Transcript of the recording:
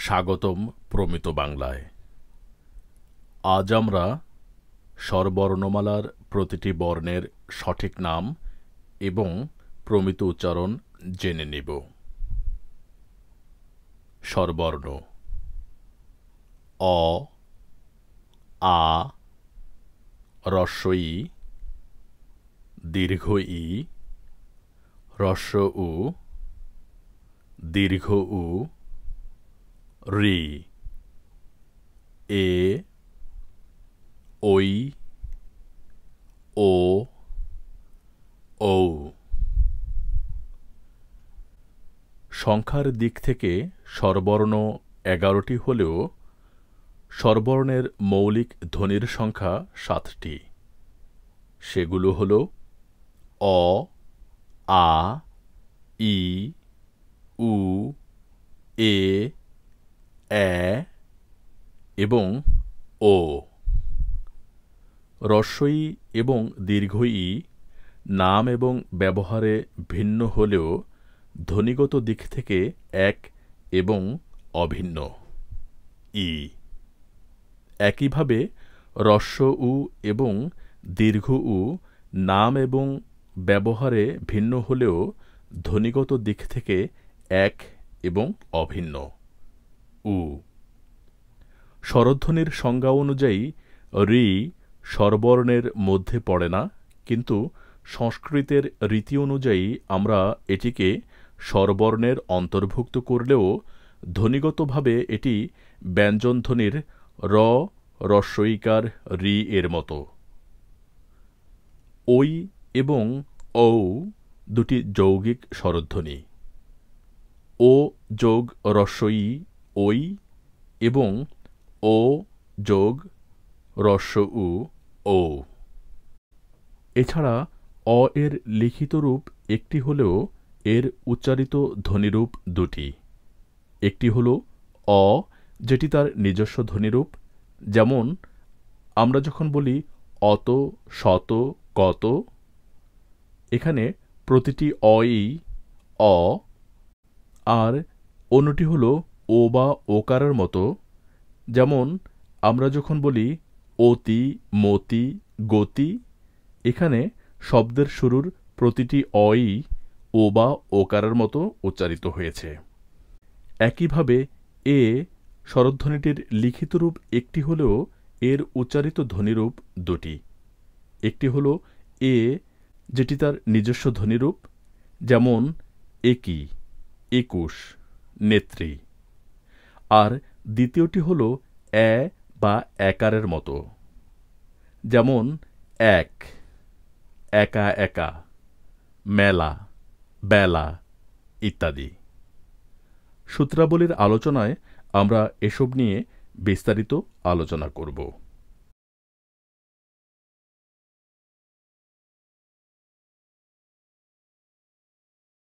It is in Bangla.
স্বাগতম প্রমিত বাংলায়। আজ আমরা স্বরবর্ণমালার প্রতিটি বর্ণের সঠিক নাম এবং প্রমিত উচ্চারণ জেনে নিব। স্বরবর্ণ: অ, আ, হ্রস্ব ই, দীর্ঘ ই, হ্রস্ব উ, দীর্ঘ উ, ঋ, এ, ঐ, ও, ঔ। সংখ্যার দিক থেকে স্বরবর্ণ 11টি হলেও স্বরবর্ণের মৌলিক ধ্বনির সংখ্যা 7টি। সেগুলো হল অ, আ, ই, উ, এ, এ এবং ও। হ্রস্ব ই এবং দীর্ঘ ই নাম এবং ব্যবহারে ভিন্ন হলেও ধ্বনিগত দিক থেকে এক এবং অভিন্ন। ই। একইভাবে হ্রস্ব উ এবং দীর্ঘ উ নাম এবং ব্যবহারে ভিন্ন হলেও ধ্বনিগত দিক থেকে এক এবং অভিন্ন। উ। স্বরধ্বনির সংজ্ঞা অনুযায়ী ঋ স্বরবর্ণের মধ্যে পড়ে না, কিন্তু সংস্কৃতের রীতি অনুযায়ী আমরা এটিকে স্বরবর্ণের অন্তর্ভুক্ত করলেও ধ্বনিগতভাবে এটি ব্যঞ্জনধ্বনির র, হ্রস্ব ইকার ঋ এর মতো। ঐ এবং ঔ দুটি যৌগিক স্বরধ্বনি। ও যোগ হ্রস্ব ই ঐ এবং ও যোগ হ্রস্ব উ ঔ। এছাড়া অ এর লিখিত রূপ একটি হলেও এর উচ্চারিত ধ্বনিরূপ দুটি। একটি হল অ, যেটি তার নিজস্ব ধ্বনিরূপ, যেমন আমরা যখন বলি অত, শত, কত। এখানে প্রতিটি অই অ। আর অন্যটি হল ও বা ওকারের মতো, যেমন আমরা যখন বলি অতি, মতি, গতি। এখানে শব্দের শুরুর প্রতিটি অই ও বা ওকারের মতো উচ্চারিত হয়েছে। একইভাবে এ স্বরধ্বনিটির লিখিত রূপ একটি হলেও এর উচ্চারিত ধ্বনিরূপ দুটি। একটি হল এ, যেটি তার নিজস্ব ধ্বনিরূপ, যেমন একি, 21, নেত্রী। আর দ্বিতীয়টি হল এ বা একারের মতো, যেমন এক, একা একা, মেলা, বেলা ইত্যাদি। সূত্রাবলীর আলোচনায় আমরা এসব নিয়ে বিস্তারিত আলোচনা করব।